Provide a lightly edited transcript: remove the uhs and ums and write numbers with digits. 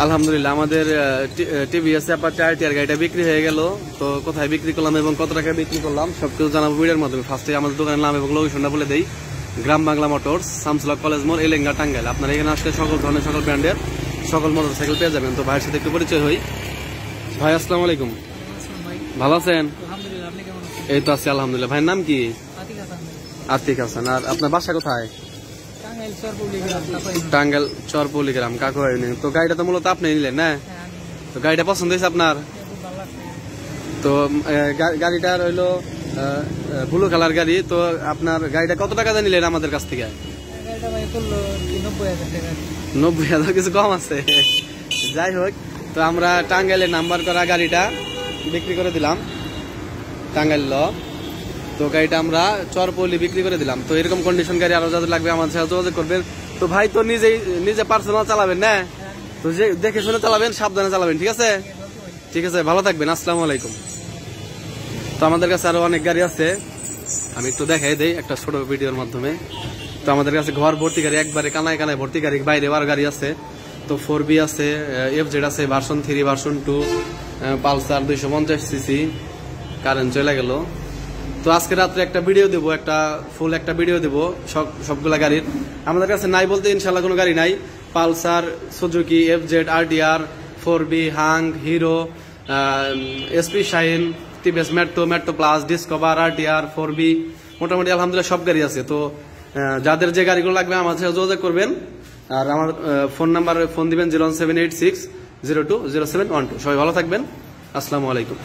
আলহামদুলিল্লাহ আমাদের TVS Apache TR গাড়িটা বিক্রি হয়ে গেল। তো কোথায় বিক্রি করলাম এবং কত টাকা বিক্রি করলাম সবকিছু জানাবো ভিডিওর মাধ্যমে। ফার্স্টে আমাদের দোকানের নাম এবং লোকেশনটা বলে দেই। গ্রাম বাংলা মোটরস, শামসুল হক কলেজ মোড়, এলেঙ্গা, টাঙ্গাইল। আপনারা এখানে আসলে সকল ধরনের সকল ব্র্যান্ডের সকল মোটরসাইকেল পেয়ে যাবেন। তো ভাইয়ের সাথে একটু পরিচয় হই। ভাই আসসালামু আলাইকুম, ভালো আছেন? এই তো আছি আলহামদুলিল্লাহ। ভাইয়ের নাম কি? আতিক হাসান। আর আপনার বাসা কোথায়? টাঙ্গাইল চরপল্লী গ্রাম, কাকুয়া ইউনিয়ন। তো গাড়িটা তো মূলত আপনি নিলেন না? তো গাড়িটা পছন্দ হয়েছে আপনার? তো গাড়িটার হইলো ব্লু কালার গাড়ি। তো আপনার গাড়িটা কত টাকা দিয়ে নিলেন আমাদের কাছ থেকে? 90,000। কিছু কম আছে? যাই হোক, তো আমরা টাঙ্গাইলের নাম্বার করা গাড়িটা বিক্রি করে দিলাম, টাঙ্গাইল ল। তো গাড়িটা আমরা চরপল্লী বিক্রি করে দিলাম। তো এরকম কন্ডিশন গাড়ি আরো যাদের লাগবে আমাদের সাথে যোগাযোগ করবেন। তো ভাই তো নিজে পার্সোনাল চালাবেন না? তো দেখে শুনে চালাবেন, সাবধানে চালাবেন, ঠিক আছে? ঠিক আছে, ভালো থাকবেন। আসসালামু আলাইকুম। তো আমাদের কাছে আরো অনেক গাড়ি আছে, আমি একটু দেখাই দেই একটা ছোট ভিডিওর মাধ্যমে। তো আমাদের কাছে ঘর ভর্তি গাড়ি, একবারে কানায় কানায় ভর্তি গাড়ি, বাইরে আরো গাড়ি আছে। তো 4B আছে, FZ আছে, version 3, version 2, Pulsar 250cc। Current চলে গেল। তো আজকে রাত্রে একটা ভিডিও দেবো, ফুল একটা ভিডিও দেবো সবগুলা গাড়ির। আমাদের কাছে নাই বলতে ইনশাল্লাহ কোনো গাড়ি নাই। Pulsar, Suzuki, FZ, RTR, 4B, Hunk, Hero, SP Shine, TVS Metro, Metro plus, Discover, RTR, 4B, মোটামুটি আলহামদুলিল্লাহ সব গাড়ি আছে। তো যাদের যে গাড়িগুলো লাগবে আমাদের সাথে যোগাযোগ করবেন। আর আমার ফোন নাম্বারে ফোন দিবেন 01786 020712। সবাই ভালো থাকবেন। আসসালামু আলাইকুম।